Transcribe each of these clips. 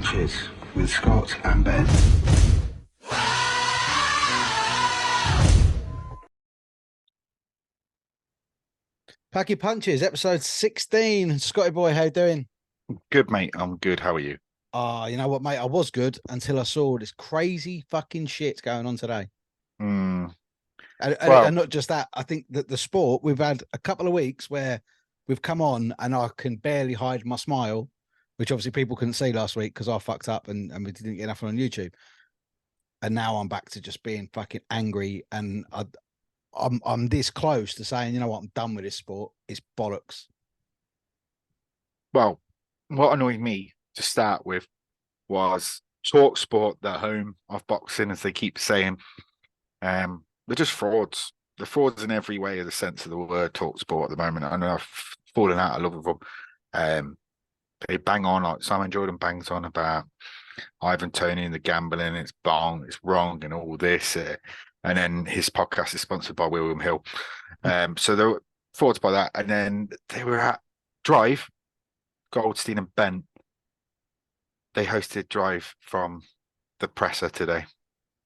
Punches with Scott and Ben. Packy Punches, episode 16. Scotty boy, how you doing? Good, mate. I'm good. How are you? You know what, mate? I was good until I saw this crazy fucking shit going on today. Mm, And well, not just that, I think that the sport, we've had a couple of weeks where we've come on and I can barely hide my smile, which obviously people couldn't see last week because I fucked up and we didn't get enough on YouTube. And now I'm back to just being fucking angry. And I'm this close to saying, you know what, I'm done with this sport. It's bollocks. well, what annoyed me to start with was talk sport, the home of boxing, as they keep saying. They're just frauds. They're frauds in every way of the sense of the word. Talk sport at the moment. I know I've fallen out of love with them. They bang on like Simon Jordan bangs on about Ivan Toney and the gambling. It's bong, it's wrong, and all this. And then his podcast is sponsored by William Hill. So they were frauds by that. And then they were at Drive, Goldstein and Bent. They hosted Drive from the presser today.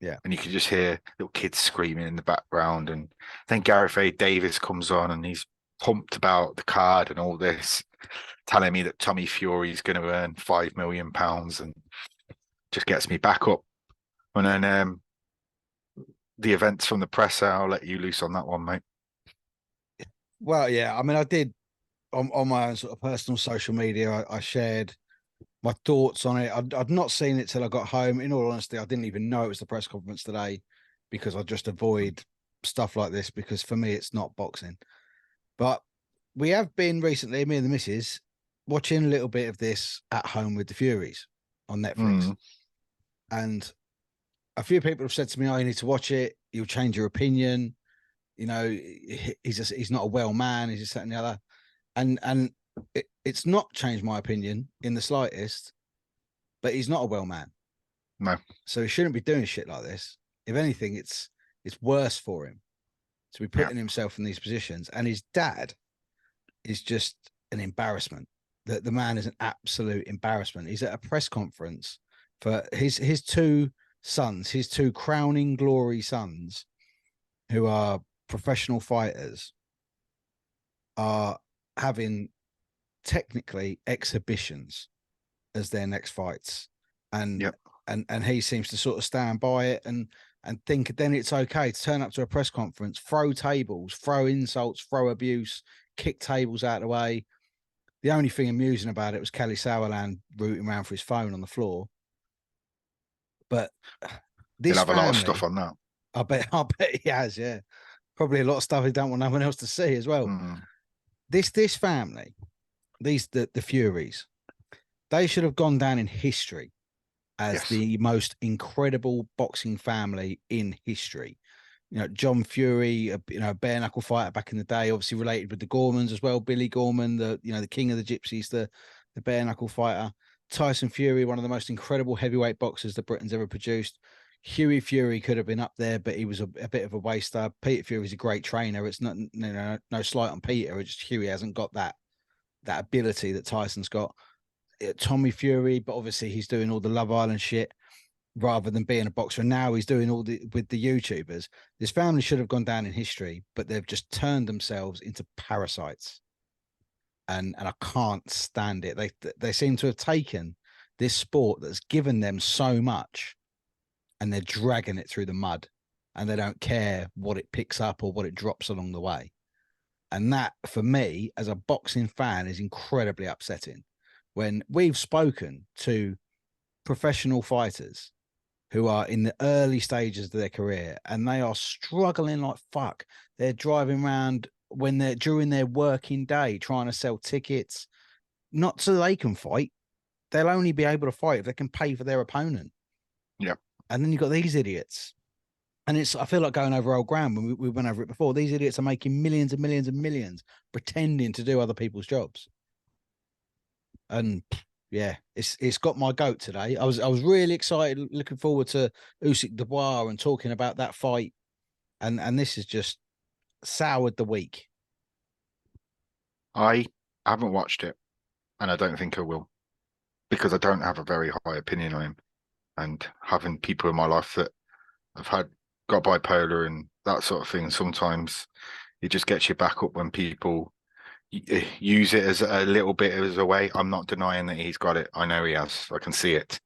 Yeah. And you could just hear little kids screaming in the background. And then Gareth A. Davis comes on and he's pumped about the card and all this, telling me that Tommy Fury is going to earn £5 million and just gets me back up. And then the events from the presser, I'll let you loose on that one, mate. Well, yeah, I mean, I did on my own sort of personal social media. I shared my thoughts on it. I'd not seen it till I got home. In all honesty, I didn't even know it was the press conference today because I just avoid stuff like this because for me, it's not boxing. But we have been recently, me and the missus, watching a little bit of this at home with the Furies on Netflix. And a few people have said to me, oh, you need to watch it. You'll change your opinion. You know, he's not a well man. He's just that and the other. And it's not changed my opinion in the slightest, but he's not a well man. No. So he shouldn't be doing shit like this. If anything, it's worse for him to be putting himself in these positions. And his dad is just an embarrassment. The man is an absolute embarrassment. He's at a press conference for his two sons, his two crowning glory sons, who are professional fighters, are having technically exhibitions as their next fights. And he seems to sort of stand by it and think then it's okay to turn up to a press conference, throw tables, throw insults, throw abuse, kick tables out of the way. The only thing amusing about it was Kelly Sauerland rooting around for his phone on the floor. But this He'll have family, a lot of stuff on that. I bet he has, yeah. Probably a lot of stuff he don't want no one else to see as well. This family, the Furies, they should have gone down in history as the most incredible boxing family in history. You know, John Fury, a bare knuckle fighter back in the day, obviously related with the Gormans as well. Billy Gorman, the king of the gypsies, the bare knuckle fighter. Tyson Fury, one of the most incredible heavyweight boxers that Britain's ever produced. Hughie Fury could have been up there, but he was a bit of a waster. Peter Fury's a great trainer. It's not no slight on Peter. It's just Hughie hasn't got that ability that Tyson's got. Tommy Fury, but obviously he's doing all the Love Island shit rather than being a boxer. And now he's doing all with the YouTubers. This family should have gone down in history, but they've just turned themselves into parasites. And I can't stand it. They seem to have taken this sport that's given them so much and they're dragging it through the mud and they don't care what it picks up or what it drops along the way. And that, for me, as a boxing fan, is incredibly upsetting. When we've spoken to professional fighters who are in the early stages of their career and they are struggling like fuck. They're driving around when they're during their working day trying to sell tickets, not so they can fight. They'll only be able to fight if they can pay for their opponent. Yeah. And then you've got these idiots. And I feel like going over old ground when we went over it before. These idiots are making millions and millions and millions pretending to do other people's jobs. And yeah, it's got my goat today. I was really excited, looking forward to Usyk Dubois and talking about that fight. And this has just soured the week. I haven't watched it, and I don't think I will, because I don't have a very high opinion on him, and having people in my life that have got bipolar and that sort of thing, sometimes it just gets you back up when people use it as a little bit as a way. I'm not denying that he's got it. I know he has. I can see it.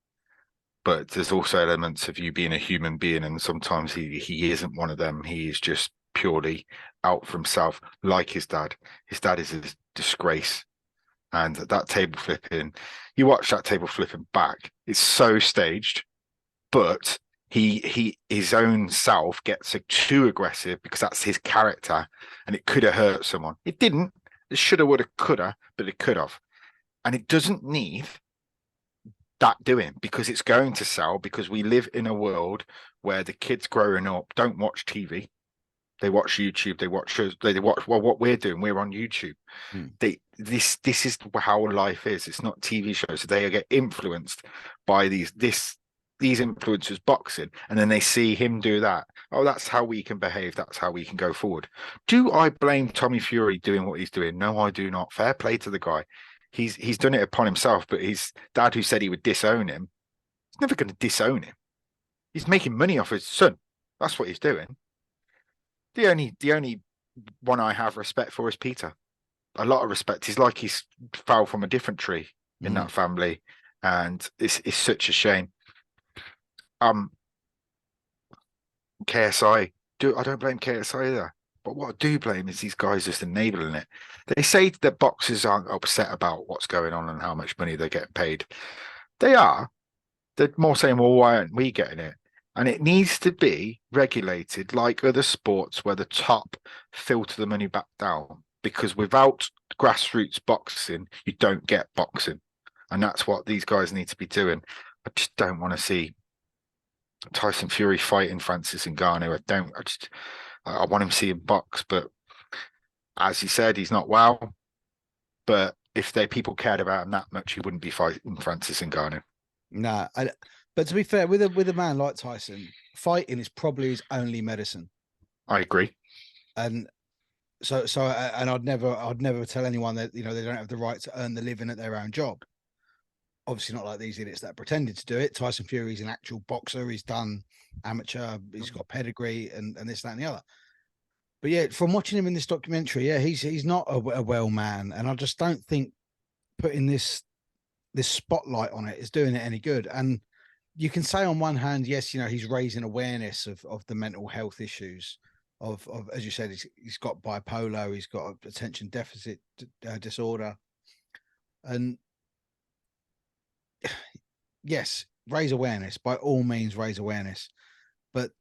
But there's also elements of you being a human being, and sometimes he isn't one of them. He is just purely out for himself, like his dad. His dad is a disgrace. And that table flipping, you watch that table flipping back, it's so staged, but his own self gets too aggressive because that's his character, and it could have hurt someone. It didn't. It shoulda, woulda, coulda, but it could have. And it doesn't need that doing, because it's going to sell, because we live in a world where the kids growing up don't watch TV. They watch YouTube. They watch what we're doing. We're on YouTube. This is how life is. It's not TV shows. So they get influenced by these influencers boxing, and then they see him do that. Oh, that's how we can behave. That's how we can go forward. Do I blame Tommy Fury doing what he's doing? No, I do not. Fair play to the guy. He's done it upon himself, but his dad, who said he would disown him, he's never going to disown him. He's making money off his son. That's what he's doing. The only one I have respect for is Peter. A lot of respect. He's like he's fell from a different tree in that family, and it's such a shame. KSI, I don't blame KSI either. But what I do blame is these guys just enabling it. They say that boxers aren't upset about what's going on and how much money they're getting paid. They are. They're more saying, well, why aren't we getting it? And it needs to be regulated like other sports where the top filter the money back down. Because without grassroots boxing, you don't get boxing. And that's what these guys need to be doing. I just don't want to see Tyson Fury fighting Francis Ngannou. I want him to see him box, but as he said, he's not well. But if people cared about him that much, he wouldn't be fighting Francis Ngannou. No, but to be fair, with a man like Tyson, fighting is probably his only medicine. I agree. And and I'd never tell anyone that, they don't have the right to earn the living at their own job. Obviously not like these idiots that pretended to do it. Tyson Fury's an actual boxer. He's done amateur. He's got pedigree and this, that, and the other. But yeah, from watching him in this documentary, yeah, he's not a well man, and I just don't think putting this spotlight on it is doing it any good. And you can say on one hand, yes, he's raising awareness of the mental health issues of as you said, he's got bipolar, he's got attention deficit disorder, and yes, raise awareness, by all means, raise awareness. But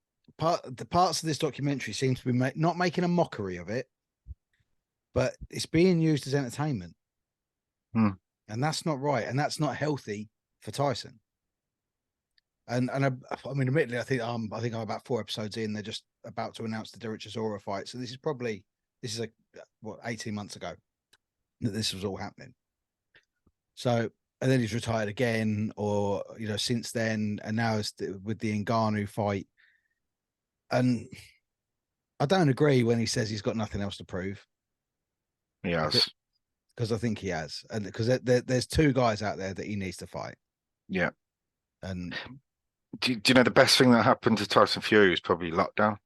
the parts of this documentary seem to be not making a mockery of it, but it's being used as entertainment. And that's not right, and that's not healthy for Tyson. And I mean, admittedly, I think I'm about 4 episodes in. They're just about to announce the Derek Chisora fight, so this is 18 months ago that this was all happening. So, and then he's retired again, or since then, and now it's with the Ngannou fight. And I don't agree when he says he's got nothing else to prove. Yes, because I think he has, and because there's 2 guys out there that he needs to fight. Yeah. And do you know the best thing that happened to Tyson Fury was probably lockdown?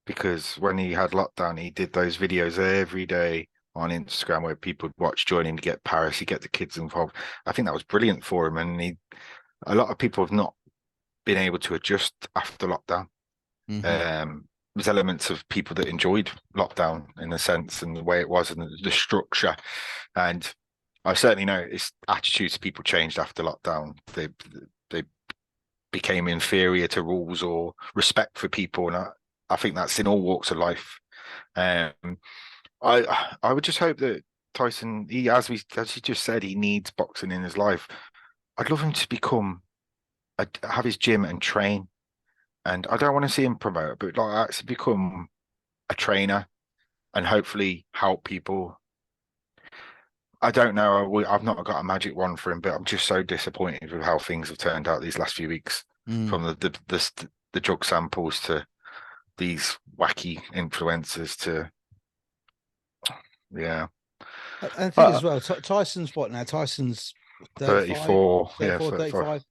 Because when he had lockdown, he did those videos every day on Instagram where people would watch, join him to get Paris, he get the kids involved. I think that was brilliant for him, and a lot of people have not been able to adjust after lockdown. There's elements of people that enjoyed lockdown in the sense and the way it was and the structure, and I certainly noticed attitudes of people changed after lockdown. They became inferior to rules or respect for people, and I think that's in all walks of life. I would just hope that Tyson, as he just said, he needs boxing in his life. I'd love him to have his gym and train. And I don't want to see him promote, but actually become a trainer and hopefully help people. I don't know. I've not got a magic wand for him, but I'm just so disappointed with how things have turned out these last few weeks, from the drug samples to these wacky influencers to, yeah. I think as well, Tyson's what now? Tyson's 34. 34, Yeah, 35.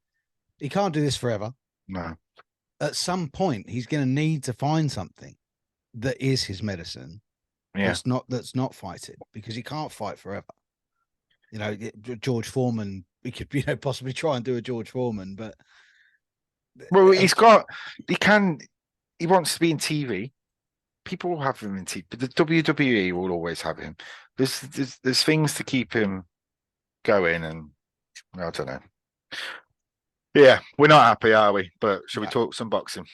He can't do this forever. No. At some point, he's going to need to find something that is his medicine. Yeah. That's not fighting, because he can't fight forever. You know, George Foreman, we could, possibly try and do a George Foreman, but Well, he wants to be in TV. People will have him in TV, but the WWE will always have him. There's things to keep him going, and I don't know. Yeah, we're not happy, are we? But shall we talk some boxing?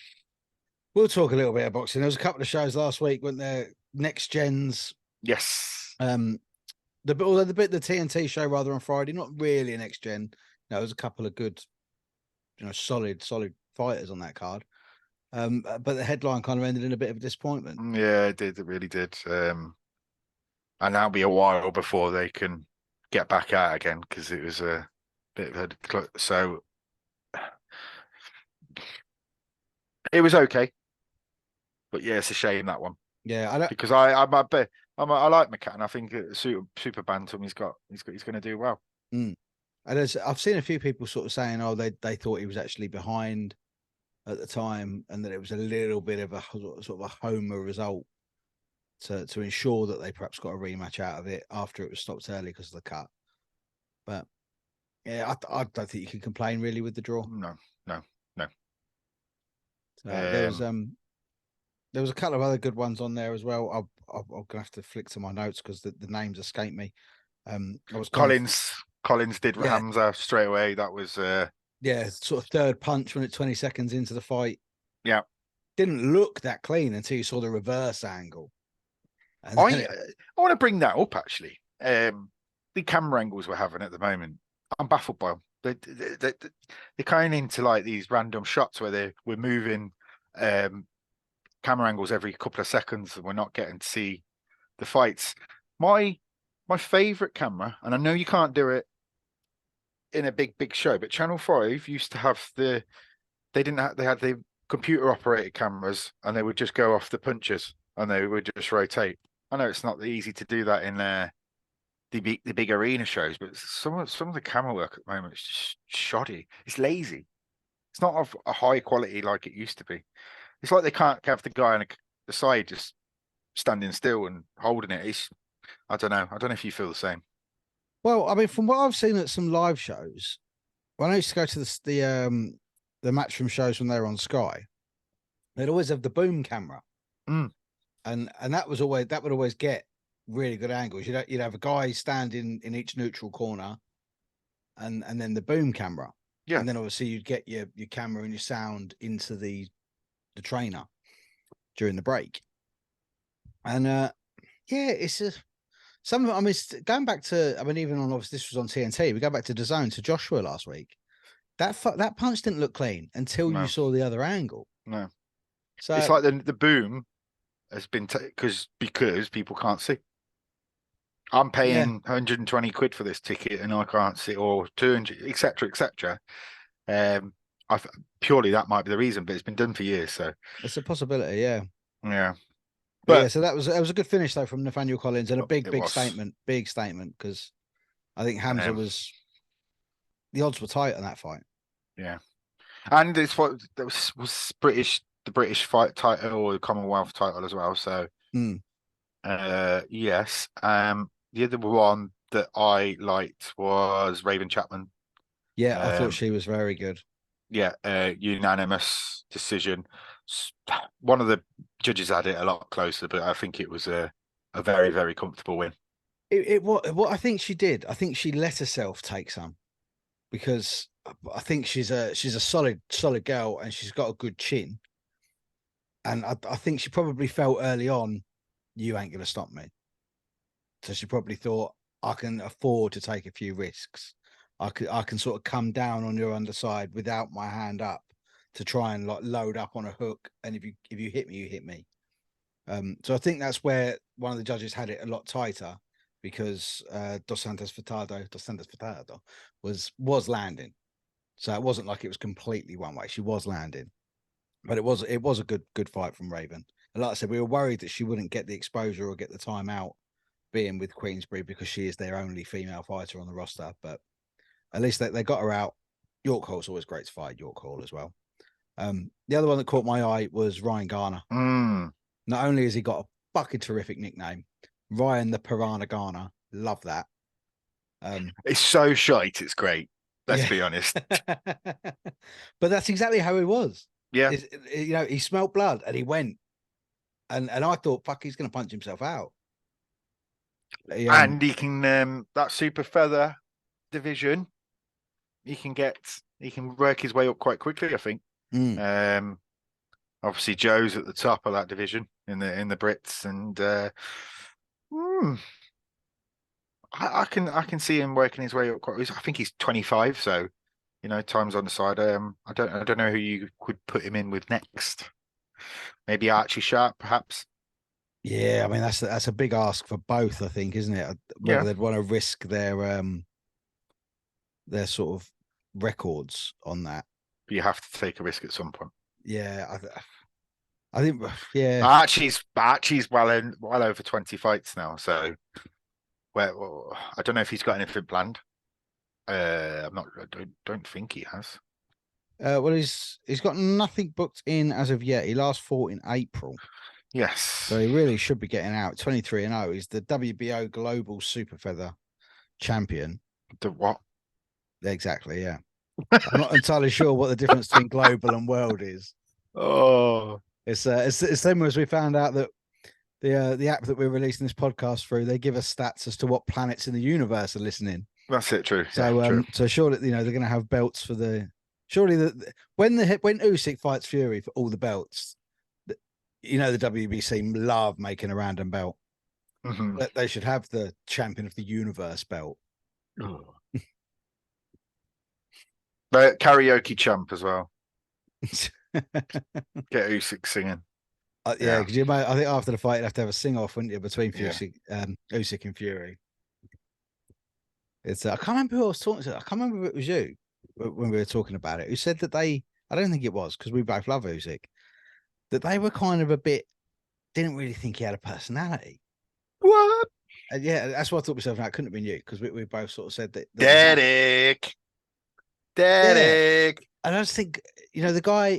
We'll talk a little bit about boxing. There was a couple of shows last week, weren't there? Next Gens. Yes. The TNT show rather on Friday, not really a next gen. No, there was a couple of good, solid fighters on that card. But the headline kind of ended in a bit of a disappointment. Yeah, it did. It really did. And that'll be a while before they can get back out again, because it was a bit of a so it was okay. But yeah, it's a shame, that one. Yeah, because I like McCann. I think super bantam. He's going to do well. And I've seen a few people sort of saying, oh, they thought he was actually behind at the time, and that it was a little bit of a sort of a homer result to ensure that they perhaps got a rematch out of it after it was stopped early because of the cut. But yeah, I don't think you can complain really with the draw. No. There was a couple of other good ones on there as well. I'm gonna have to flick to my notes because the names escape me. Collins did Hamza straight away. That was sort of third punch when it's 20 seconds into the fight. Yeah, didn't look that clean until you saw the reverse angle. And I want to bring that up actually. The camera angles we're having at the moment, I'm baffled by them. They're kind of into like these random shots where we're moving camera angles every couple of seconds, and we're not getting to see the fights. My favorite camera, and I know you can't do it in a big show, but Channel 5 used to have they had the computer operated cameras, and they would just go off the punches and they would just rotate. I know it's not easy to do that in the big arena shows, but some of the camera work at the moment is just shoddy. It's lazy. It's not of a high quality like it used to be. It's like they can't have the guy on the side just standing still and holding it. I don't know. I don't know if you feel the same. Well, I mean, from what I've seen at some live shows, when I used to go to the Matchroom shows when they were on Sky, they'd always have the boom camera, and that would always get really good angles. You'd have a guy standing in each neutral corner, and then the boom camera, and then obviously you'd get your camera and your sound into the trainer during the break. And it's some of it. I mean, going back to, even on, obviously this was on TNT, we go back to DAZN, to Joshua last week. That punch didn't look clean until you saw the other angle. No, so it's like the boom has been because people can't see. I'm paying 120 quid for this ticket and I can't see, or 200, etc. Purely that might be the reason, but it's been done for years, so it's a possibility. Yeah. But so that was a good finish though from Nathaniel Collins, and a big statement, because I think Hamza the odds were tight on that fight. Yeah, and it's what that was the British fight title or the Commonwealth title as well. So yes. The other one that I liked was Raven Chapman. Yeah, I thought she was very good. Yeah, unanimous decision. One of the judges had it a lot closer, but I think it was a very, very comfortable win. What I think she did, I think she let herself take some, because I think she's a solid girl and she's got a good chin. And I think she probably felt early on, you ain't going to stop me. So she probably thought, I can afford to take a few risks. I can sort of come down on your underside without my hand up to try and like load up on a hook. And if you hit me, you hit me. So I think that's where one of the judges had it a lot tighter, because Dos Santos Furtado was landing. So it wasn't like it was completely one way. She was landing, but it was a good fight from Raven. And like I said, we were worried that she wouldn't get the exposure or get the time out being with Queensberry, because she is their only female fighter on the roster. But At least they got her out. York Hall's always great to fight. York Hall as well. The other one that caught my eye was Ryan Garner. Not only has he got a fucking terrific nickname, Ryan the Piranha Garner. Love that. It's so shite. It's great. Let's be honest. But that's exactly how he was. Yeah. He smelt blood and he went. And I thought, fuck, he's going to punch himself out. And he can, that super feather division, he can work his way up quite quickly, I think. Obviously Joe's at the top of that division in the Brits, and I can see him working his way up quite. I think he's 25, so time's on the side. I don't know who you could put him in with next. Maybe Archie Sharp, perhaps. Yeah, I mean that's a big ask for both, I think, isn't it? Whether they'd want to risk their sort of records on that. But you have to take a risk at some point. Yeah, I think yeah. Archie's well over 20 fights now, so I don't know if he's got anything planned. I don't think he has. Well, he's got nothing booked in as of yet. He last fought in April. Yes. So he really should be getting out. 23-0. He's the WBO Global Super Feather champion. The what? Exactly, yeah. I'm not entirely sure what the difference between global and world is. Oh. It's similar as we found out that the app that we're releasing this podcast through, they give us stats as to what planets in the universe are listening. That's it, true. So true. So surely they're going to have belts for the. Surely when Usyk fights Fury for all the belts, the WBC love making a random belt. Mm-hmm. They should have the champion of the universe belt. Oh. But karaoke champ as well. Get Usyk singing. Yeah, because I think after the fight you'd have to have a sing off, wouldn't you, between Usyk and Fury. It's I can't remember who I was talking to. I can't remember if it was you when we were talking about it. Who said that I don't think it was, because we both love Usyk, that they were kind of didn't really think he had a personality. What? And yeah, that's what I thought to myself. Now it couldn't have been you, because we both sort of said that. Derek. Yeah. And I just think, the guy,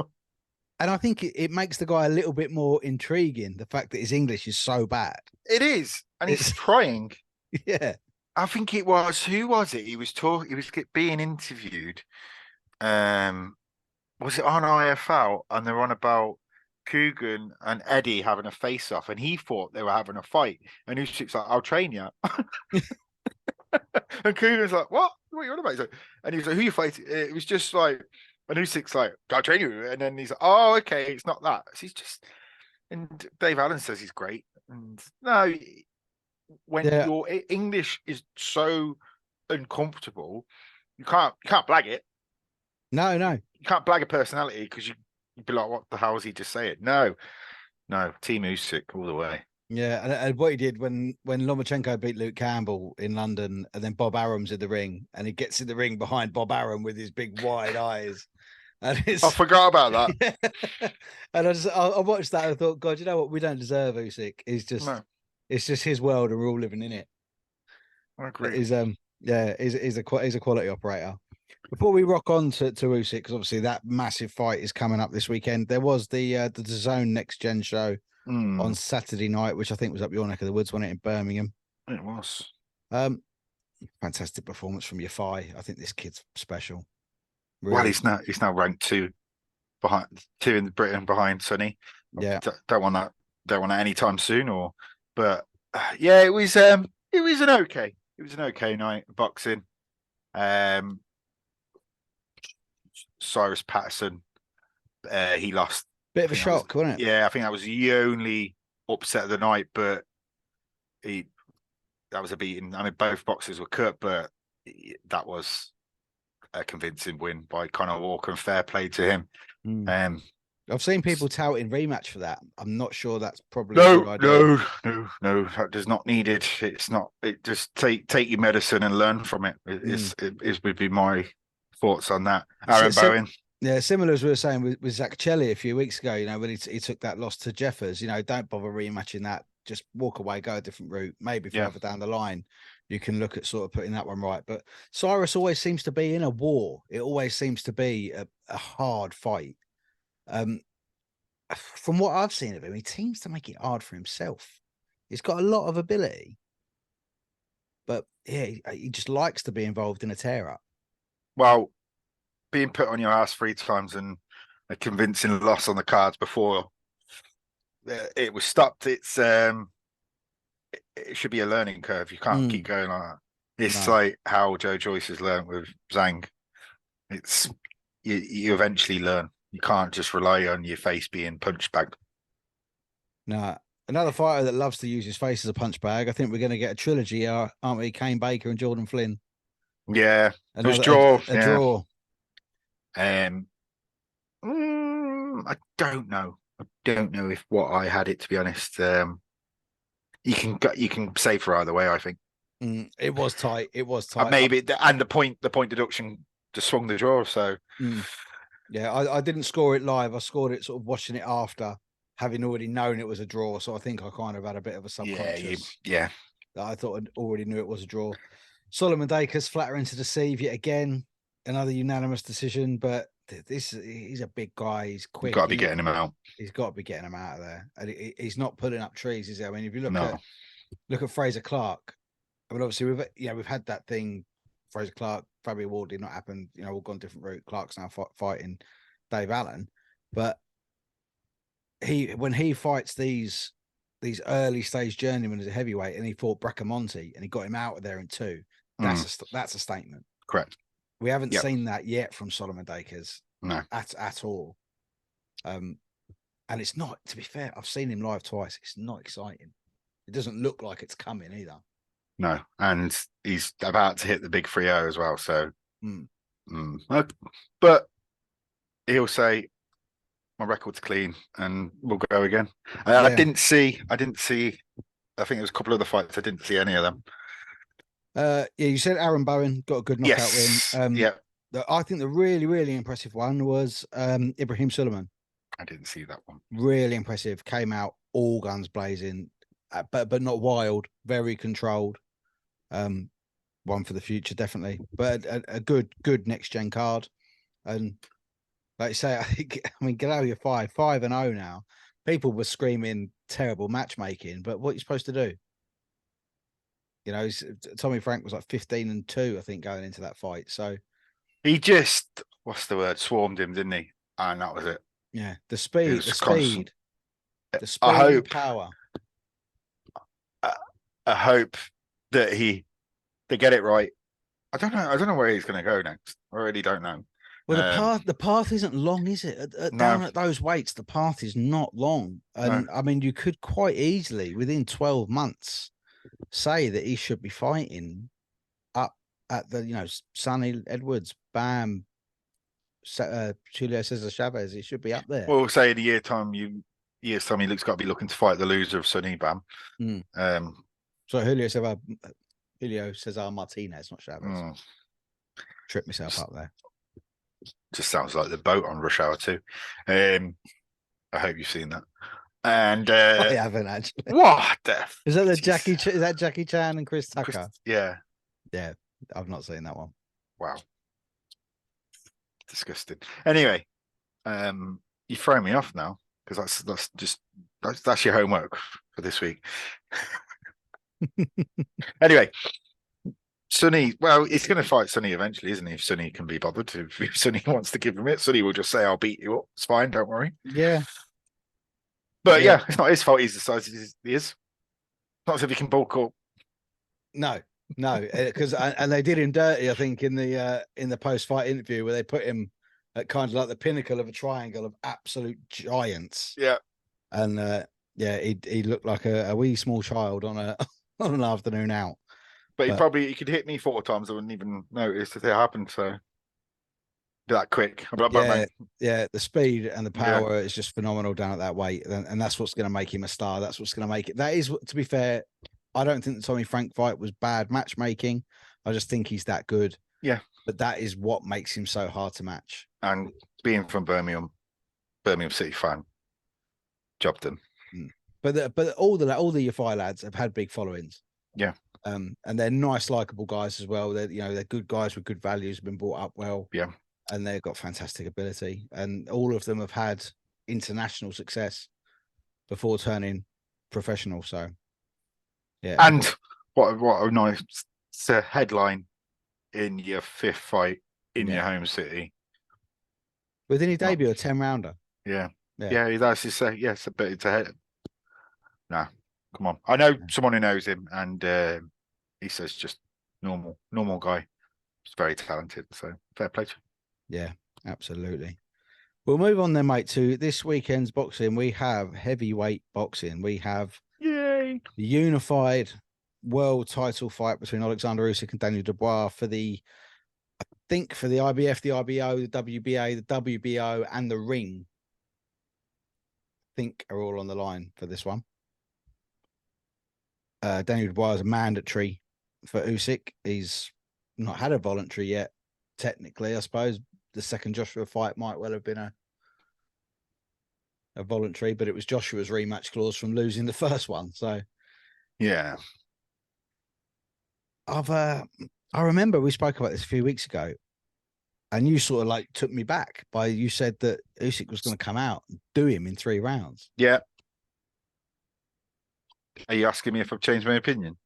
and I think it makes the guy a little bit more intriguing, the fact that his English is so bad. It is. And he's trying. Yeah. I think it was, who was it? He was being interviewed. Was it on IFL? And they're on about Coogan and Eddie having a face off, and he thought they were having a fight. And Usyk's like, I'll train you. And Coogan's like, what are you on about? And he was like, who are you fighting? It was just like, and Usyk's like, I'll train you. And then he's like, oh, okay, it's not that. So he's just, and Dave Allen says he's great. And no, when your English is so uncomfortable, you can't blag it. No. You can't blag a personality, because you'd be like, what the hell is he just saying? No, Team Usyk all the way. Yeah, and what he did when Lomachenko beat Luke Campbell in London, and then Bob Arum's in the ring, and he gets in the ring behind Bob Arum with his big wide eyes. And I forgot about that. Yeah. And I watched that and I thought, God, you know what? We don't deserve Usyk. It's just his world, and we're all living in it. I agree. He's a quality operator. Before we rock on to Usyk, because obviously that massive fight is coming up this weekend. There was the DAZN Next Gen show on Saturday night, which I think was up your neck of the woods, wasn't it, in Birmingham? It was. Fantastic performance from Yafai. I think this kid's special. Really. Well, he's now ranked two in Britain behind Sonny. Yeah, don't want that anytime soon. But it was an okay night of boxing. Cyrus Patterson, he lost. Bit of a shock, wasn't it? Yeah, I think that was the only upset of the night, but that was a beating. I mean, both boxers were cut, but that was a convincing win by Conor Walker, and fair play to him. I've seen people touting rematch for that. I'm not sure that's probably no. That is not needed. It's not. It just take your medicine and learn from it. It would be my thoughts on that. Aaron Bowen. Yeah, similar as we were saying with Zach Chelly a few weeks ago, when he took that loss to Jeffers, don't bother rematching that. Just walk away, go a different route, maybe further down the line. you can look at sort of putting that one right. But Cyrus always seems to be in a war. It always seems to be a hard fight. From what I've seen of him, he seems to make it hard for himself. He's got a lot of ability, but yeah, he just likes to be involved in a tear up. Well, being put on your ass 3 times and a convincing loss on the cards before it was stopped, it should be a learning curve. You can't keep going like that. It's like how Joe Joyce has learned with Zhang. It's you eventually learn. You can't just rely on your face being punch bagged. No, another fighter that loves to use his face as a punch bag. I think we're going to get a trilogy, aren't we? Kane Baker and Jordan Flynn. Yeah, another it was draw. A draw. I don't know. I don't know if what I had it, to be honest. You can say for either way, I think. It was tight. It was tight. Maybe and the point deduction just swung the draw. So yeah, I didn't score it live. I scored it sort of watching it after, having already known it was a draw. So I think I kind of had a bit of a subconscious. Yeah. That I thought I already knew it was a draw. Solomon Dacus flattering to deceive yet again. Another unanimous decision, but he's a big guy. He's quick. You've got to be getting him out. He's got to be getting him out of there. And he's not pulling up trees, is he? I mean, if you look at Fraser Clark, I mean, obviously we've had that thing. Fraser Clark, Fabio Ward did not happen. We've gone a different route. Clark's now fighting Dave Allen, but when he fights these early stage journeymen as a heavyweight, and he fought Bracamonte and he got him out of there in 2. That's a statement. Correct. We haven't seen that yet from Solomon Dacus. No, at all. And it's not. To be fair, I've seen him live twice. It's not exciting. It doesn't look like it's coming either. No, and he's about to hit the big 3-0 as well. So, but he'll say, "My record's clean, and we'll go again." I didn't see. I think it was a couple of the fights. I didn't see any of them. You said Aaron Bowen got a good knockout win. I think the really, really impressive one was Ibrahim Suleiman. I didn't see that one. Really impressive. Came out all guns blazing, but not wild. Very controlled. One for the future, definitely. But a good next gen card. And like you say, I mean, Galawia 5-0 now. People were screaming terrible matchmaking, but what are you supposed to do? Tommy Frank was like 15-2, I think, going into that fight. So he just, what's the word, swarmed him, didn't he? And that was it. Yeah, the speed, and power. I hope that they get it right. I don't know where he's going to go next. I really don't know. Well, the path isn't long, is it? Down at those weights, the path is not long, and I mean, you could quite easily within 12 months say that he should be fighting up at the Sonny Edwards, Bam, Julio Cesar Chavez. He should be up there. Well, say in a year's time, he looks got to be looking to fight the loser of Sonny Bam. So Julio Cesar Martinez, not Chavez. Tripped myself up there. Just sounds like the boat on Rush Hour 2. I hope you've seen that. And I haven't actually. What is that? Is that Jackie Chan and Chris Tucker? Yeah. I've not seen that one. Wow, disgusting. Anyway, you throw me off now because that's your homework for this week. Anyway, Sonny, well, he's going to fight Sonny eventually, isn't he? If Sonny can be bothered, if Sonny wants to give him it, Sonny will just say, "I'll beat you up. It's fine, don't worry." Yeah. But yeah, it's not his fault. He's the size he is. Not as if he can bulk up. No, because and they did him dirty, I think, in the post-fight interview where they put him at kind of like the pinnacle of a triangle of absolute giants. Yeah, and he looked like a wee small child on an afternoon out. But he could hit me 4 times. I wouldn't even notice if it happened. So that quick. The speed and the power is just phenomenal down at that weight, and that's what's going to make him a star. That's what's going to make it. That is, to be fair, I don't think the Tommy Frank fight was bad matchmaking. I just think he's that good. Yeah, but that is what makes him so hard to match. And being from Birmingham City fan, job done. But all the Yafai lads have had big followings. Yeah, And they're nice, likable guys as well. They're good guys with good values, been brought up well. Yeah. And they've got fantastic ability. And all of them have had international success before turning professional. So, yeah. And what a nice headline in your 5th fight in your home city. Within his debut, a 10-rounder. Yeah. That's his it's a bit. It's a head. Nah, come on. I know someone who knows him, and he says just normal guy. He's very talented. So fair play to him. Yeah, absolutely. We'll move on then, mate, to this weekend's boxing. We have heavyweight boxing. We have the unified world title fight between Alexander Usyk and Daniel Dubois for the IBF, the IBO, the WBA, the WBO, and the Ring. I think are all on the line for this one. Daniel Dubois is a mandatory for Usyk. He's not had a voluntary yet, technically. I suppose the second Joshua fight might well have been a voluntary, but it was Joshua's rematch clause from losing the first one. So, yeah, I remember we spoke about this a few weeks ago, and you sort of like took me back by you said that Usyk was going to come out and do him in 3 rounds. Yeah. Are you asking me if I've changed my opinion?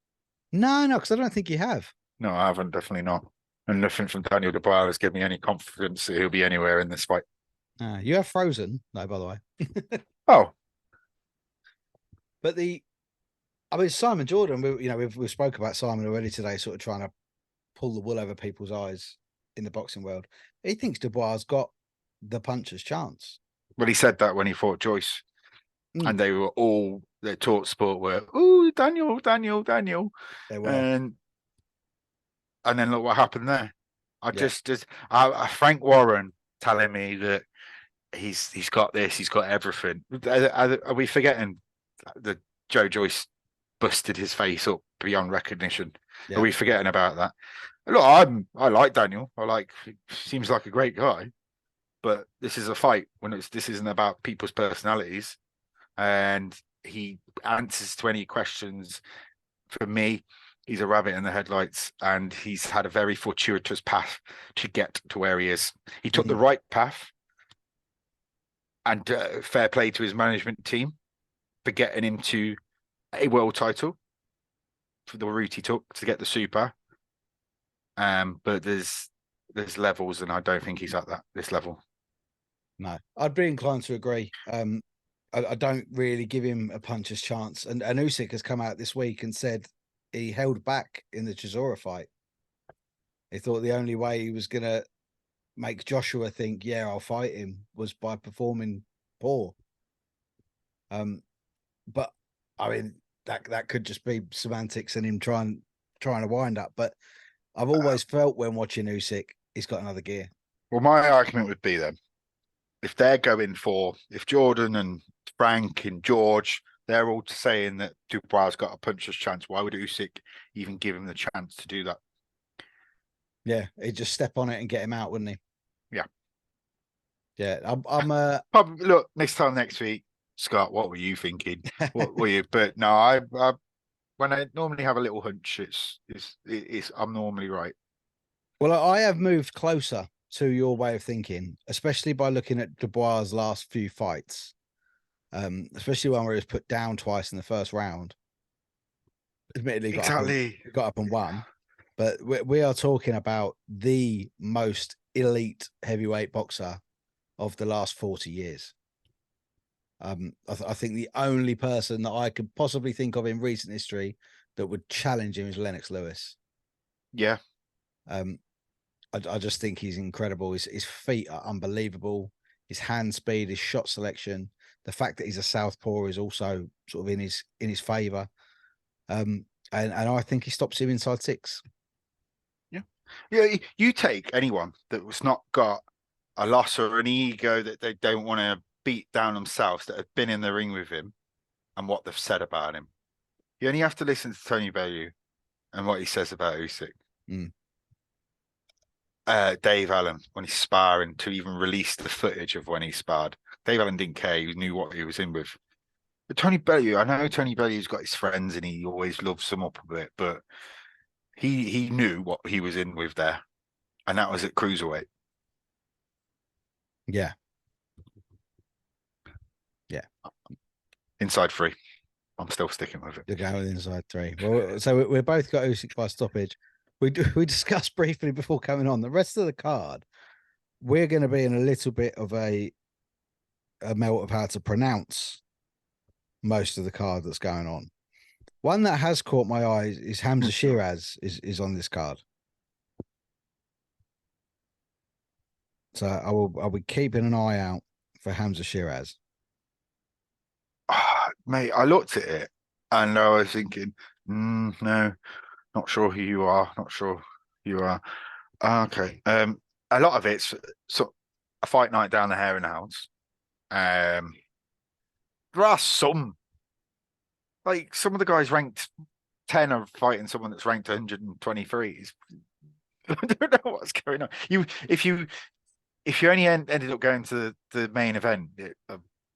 No, because I don't think you have. No, I haven't. Definitely not. And nothing from Daniel Dubois has given me any confidence that he'll be anywhere in this fight. You have frozen, no, by the way. Oh, but Simon Jordan. We've spoke about Simon already today, sort of trying to pull the wool over people's eyes in the boxing world. He thinks Dubois has got the puncher's chance. Well, he said that when he fought Joyce, and they were all their talk sport were, "Ooh, Daniel." They were. And then look what happened there. Frank Warren telling me that he's got this, he's got everything. Are we forgetting that Joe Joyce busted his face up beyond recognition? Yeah. Are we forgetting about that? Look, I like Daniel. Seems like a great guy, but this is a fight this isn't about people's personalities, and he answers to any questions. For me, he's a rabbit in the headlights, and he's had a very fortuitous path to get to where he is. He took the right path, and fair play to his management team for getting him to a world title for the route he took to get the super. But there's levels, and I don't think he's at this level. No, I'd be inclined to agree. I don't really give him a puncher's chance. And Usyk has come out this week and said he held back in the Chisora fight. He thought the only way he was going to make Joshua think, yeah, I'll fight him, was by performing poor. But I mean, that could just be semantics and him trying to wind up. But I've always felt when watching Usyk, he's got another gear. Well, my argument would be then, if they're going if Jordan and Frank and George, they're all saying that Dubois got a puncher's chance, why would Usyk even give him the chance to do that? Yeah, he'd just step on it and get him out, wouldn't he? Yeah. Yeah, I'm probably look next week, Scott. What were you thinking? What were you? But no, I when I normally have a little hunch, it's I'm normally right. Well, I have moved closer to your way of thinking, especially by looking at Dubois' last few fights, especially one where he was put down twice in the first round. Admittedly, got up and won, but we are talking about the most elite heavyweight boxer of the last 40 years. I think the only person that I could possibly think of in recent history that would challenge him is Lennox Lewis. Yeah. I just think he's incredible. His feet are unbelievable. His hand speed, his shot selection, the fact that he's a southpaw is also sort of in his favor. And I think he stops him inside 6. Yeah. You take anyone that was not got a loss or an ego that they don't want to beat down themselves, that have been in the ring with him and what they've said about him. You only have to listen to Tony Bellew and what he says about Usyk. Dave Allen, when he's sparring, to even release the footage of when he sparred. Dave Allen didn't care. He knew what he was in with. But Tony Bellew, I know Tony Bellew's got his friends and he always loves them up a bit, but he knew what he was in with there, and that was at cruiserweight. Yeah. Yeah. Inside 3. I'm still sticking with it. You're going with inside 3. Well, so we're both got Usyk by stoppage. We discussed briefly before coming on the rest of the card. We're going to be in a little bit of a melt of how to pronounce most of the card that's going on. One that has caught my eye is Hamza Shiraz is on this card. So I'll be keeping an eye out for Hamza Shiraz. Mate, I looked at it and I was thinking, no, not sure who you are. Not sure who you are. Okay. A lot of it's sort of a fight night down the Hare and Hounds. There are some, like some of the guys ranked 10 are fighting someone that's ranked 123. I don't know what's going on. If you only ended up going to the main event,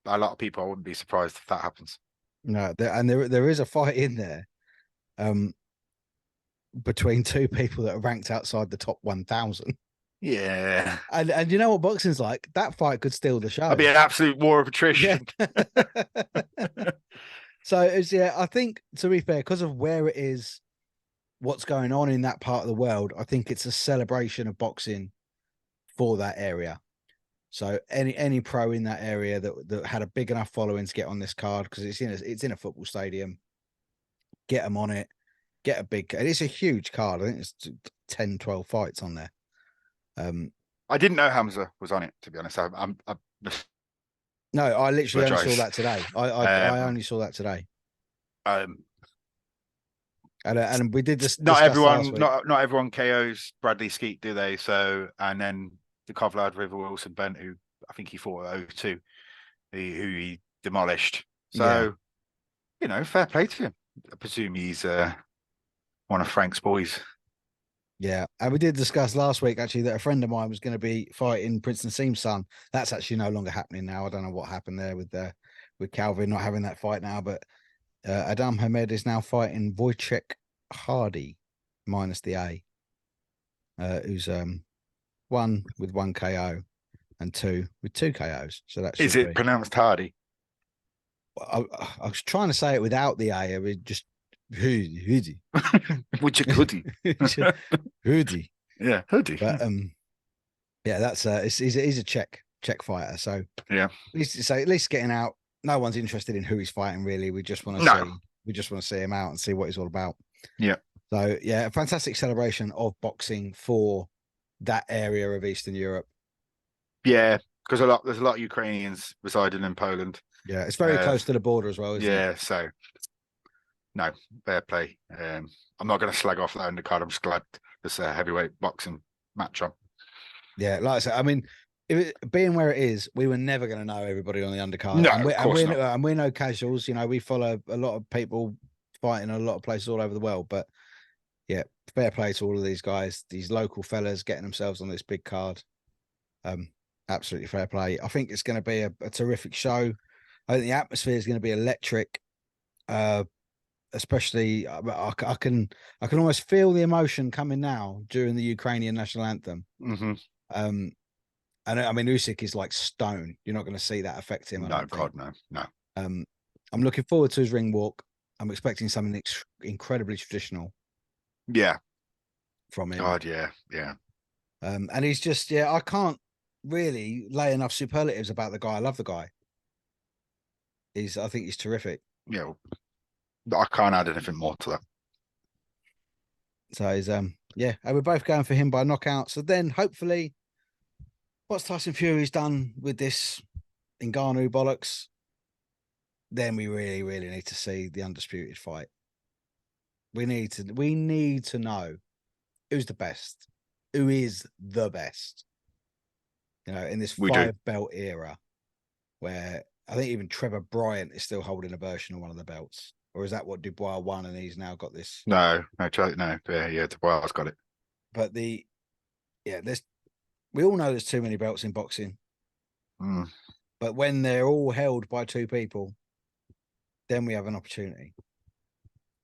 a lot of people, I wouldn't be surprised if that happens. No, there is a fight in there, between two people that are ranked outside the top 1,000. Yeah, and you know what boxing's like? That fight could steal the show. It'd be an absolute war of attrition. Yeah. So I think, to be fair, because of where it is, what's going on in that part of the world, I think it's a celebration of boxing for that area. So any pro in that area that had a big enough following to get on this card, because it's in a football stadium, get them on it, get a big. And it's a huge card. I think it's 10, 12 fights on there. I didn't know Hamza was on it, to be honest. No, I literally only saw that today. I only saw that today. And we did this. Not everyone KOs Bradley Skeet, do they? So, and then the Kovlad River Wilson Bent, who I think he fought at 02, who he demolished. So, fair play to him. I presume he's one of Frank's boys. Yeah. And we did discuss last week, actually, that a friend of mine was going to be fighting Prince Nassim's son. That's actually no longer happening now. I don't know what happened there with Calvin not having that fight now, but Adam Hamed is now fighting Wojciech Hardy minus the A, who's 1 with 1 KO and 2 with 2 KOs. So that's is it pronounced Hardy? I was trying to say it without the A. I mean, just hoodie. Wojciech Hoodie. Hoodie. Yeah, Hoodie. But that's he's a Czech fighter. So yeah, at least getting out. No one's interested in who he's fighting, really. We just want to see him out and see what he's all about. Yeah. So a fantastic celebration of boxing for that area of Eastern Europe. Yeah, because there's a lot of Ukrainians residing in Poland. Yeah, it's very close to the border as well, isn't it? Yeah, so no, fair play. I'm not going to slag off that undercard. I'm just glad there's a heavyweight boxing match on. Yeah, like I said, I mean, being where it is, we were never going to know everybody on the undercard. No, and we're no casuals. We follow a lot of people fighting in a lot of places all over the world. But yeah, fair play to all of these guys, these local fellas getting themselves on this big card. Absolutely fair play. I think it's going to be a terrific show. I think the atmosphere is going to be electric. Especially, I can almost feel the emotion coming now during the Ukrainian national anthem. Mm-hmm. And I mean, Usyk is like stone. You're not going to see that affect him. No, God, no. I'm looking forward to his ring walk. I'm expecting something incredibly traditional. Yeah. From him. God, yeah. And he's just, I can't really lay enough superlatives about the guy. I love the guy. I think he's terrific. Yeah. I can't add anything more to that. So he's, and we're both going for him by knockout. So then hopefully, what's Tyson Fury's done with this Ngannou bollocks, then we really, really need to see the undisputed fight. We need to know who's the best, who is the best, in this 5-belt era where I think even Trevor Bryant is still holding a version of one of the belts. Or is that what Dubois won and he's now got this? No. Yeah, Dubois got it. But we all know there's too many belts in boxing. Mm. But when they're all held by 2 people, then we have an opportunity.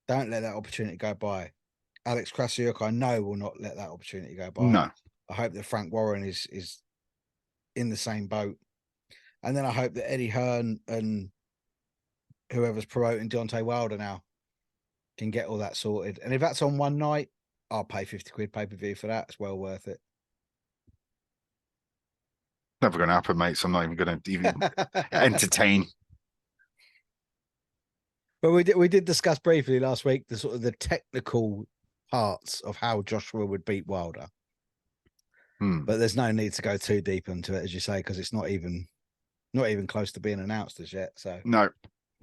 Don't let that opportunity go by. Alex Krassyuk, I know, will not let that opportunity go by. No. I hope that Frank Warren is in the same boat. And then I hope that Eddie Hearn and whoever's promoting Deontay Wilder now can get all that sorted. And if that's on one night, I'll pay 50 quid pay-per-view for that. It's well worth it. Never going to happen, mate. So I'm not even going to even entertain. But we did discuss briefly last week the sort of the technical parts of how Joshua would beat Wilder. But there's no need to go too deep into it, as you say, because it's not even close to being announced as yet. So no.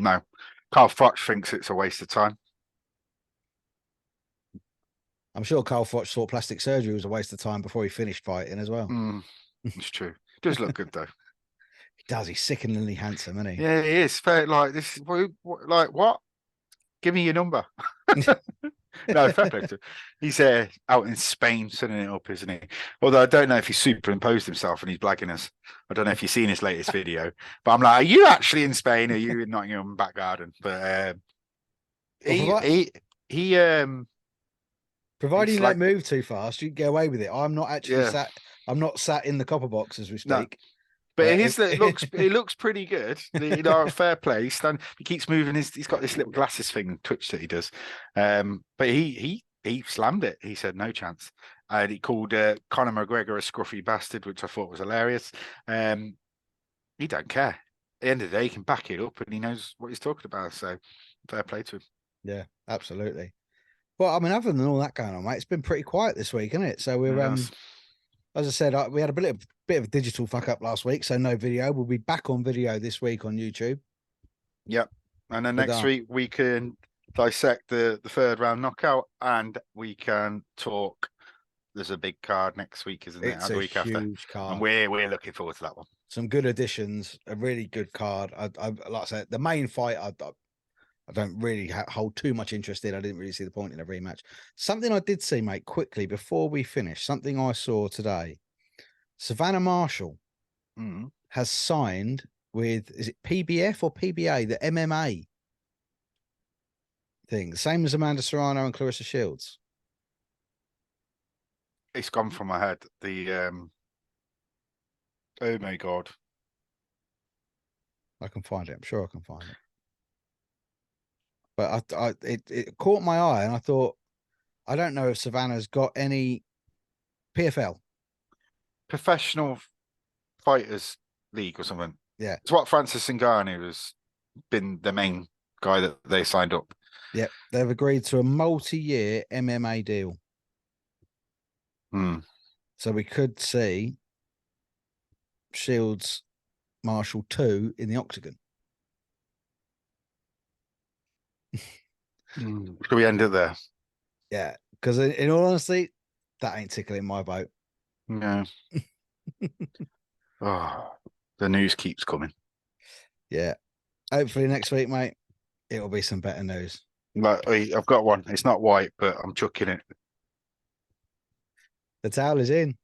Carl Froch thinks it's a waste of time. I'm sure Carl Froch thought plastic surgery was a waste of time before he finished fighting as well. It's true. Does look good though. He does. He's sickeningly handsome, isn't he? Yeah, he is. Fair, like this. Like what? Give me your number. No, fair play to him. He's out in Spain setting it up, isn't he? Although I don't know if he superimposed himself and he's blagging us. I don't know if you've seen his latest video, but I'm like, are you actually in Spain? Or are you in Nottingham back garden? But providing you like, don't move too fast, you can get away with it. I'm not actually Yeah. sat. I'm not sat in the copper box as we speak. No. But it looks pretty good. Fair play. He keeps moving he's got this little glasses thing Twitch that he does. But he slammed it. He said no chance. And he called Conor McGregor a scruffy bastard, which I thought was hilarious. He don't care. At the end of the day, he can back it up and he knows what he's talking about. So fair play to him. Yeah, absolutely. Well, I mean, other than all that going on, mate, it's been pretty quiet this week, isn't it? So we're as I said, we had a bit of a digital fuck up last week, so no video. We'll be back on video this week on YouTube. Yep. And then next week we can dissect the third round knockout and we can talk. There's a big card next week, isn't it? It's the week a after. huge card. And we're looking forward to that one. Some good additions, a really good card. I like I said, the main fight, I don't really hold too much interest in. I didn't really see the point in a rematch. Something I did see, mate, quickly before we finish, something I saw today. Savannah Marshall has signed with, is it PBF or PBA, the MMA thing, the same as Amanda Serrano and Clarissa Shields. It's gone from my head. Oh my God. I can find it. I'm sure I can find it. But it caught my eye and I thought, I don't know if Savannah's got any PFL. Professional Fighters League or something. Yeah. It's what Francis Ngannou has been the main guy that they signed up. Yep. They've agreed to a multi-year MMA deal. So we could see Shields Marshall 2 in the octagon. Should we end it there? Yeah, because in all honesty, that ain't tickling my boat. Yeah. Oh, the news keeps coming. Yeah. Hopefully next week, mate, it'll be some better news. Like, I've got one. It's not white, but I'm chucking it. The towel is in.